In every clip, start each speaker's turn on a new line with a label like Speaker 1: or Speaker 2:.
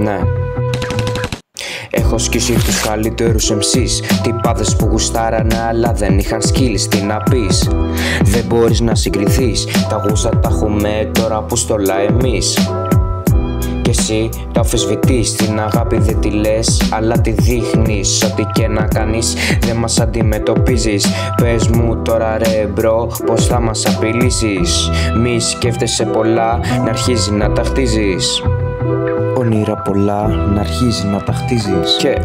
Speaker 1: Ναι. Έχω σκίσει τους καλύτερους MCs, τυπάδες που γουστάρανε αλλά δεν είχαν skills. Τι να πεις, δεν μπορείς να συγκριθείς. Τα γούστα τα έχουμε τώρα που στολά εμείς. Κι εσύ τα αμφισβητείς, την αγάπη δεν τη λες αλλά τη δείχνεις. Ό,τι και να κάνεις δεν μας αντιμετωπίζεις. Πες μου τώρα ρε μπρο, πως θα μας απειλήσεις. Μη σκέφτεσαι πολλά, να αρχίζει να τα χτίζεις. Όνειρα πολλά, να αρχίζει να τα χτίζεις. Και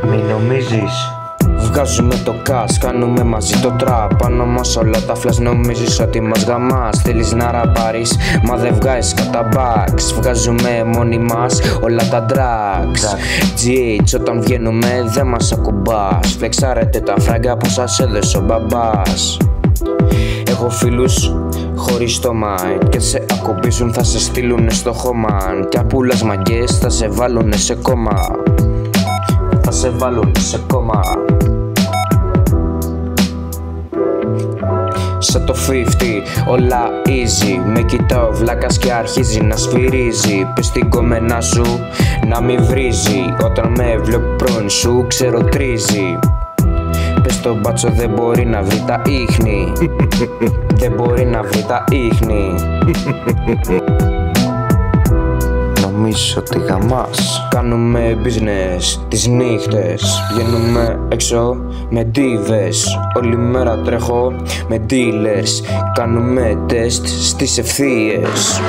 Speaker 1: μην νομίζεις. Βγάζουμε το cash, κάνουμε μαζί το trap. Πάνω μας όλα τα flash, νομίζεις ότι μας γαμάς. Θέλεις να ραπάρεις, μα δεν βγάζεις κατά backs. Βγάζουμε μόνοι μας όλα τα drugs. GH όταν βγαίνουμε δεν μας ακουμπάς. Φλεξάρετε τα φράγκα που σας έδωσε ο μπαμπάς. Έχω φίλους χωρίς το mind και σε ακουμπήσουν, θα σε στείλουνε στο χώμα. Κι αν πουλάς μαγκές θα σε βάλουνε σε κόμμα. Θα σε βάλουνε σε κόμμα. Σαν το 50, όλα easy. Με κοιτάω βλάκας και αρχίζει να σφυρίζει. Πες την κομμένα σου να μην βρίζει. Όταν με βλέπει πρώην σου ξέρω τρίζει. Πες τον μπάτσο δεν μπορεί να βρει τα ίχνη. Δεν μπορεί να βρει τα ίχνη. Νομίζεις ότι γαμάς. Κάνουμε business τις νύχτες. Βγαίνουμε έξω με ντίβες. Όλη μέρα τρέχω με dealers. Κάνουμε τεστ στις ευθείες.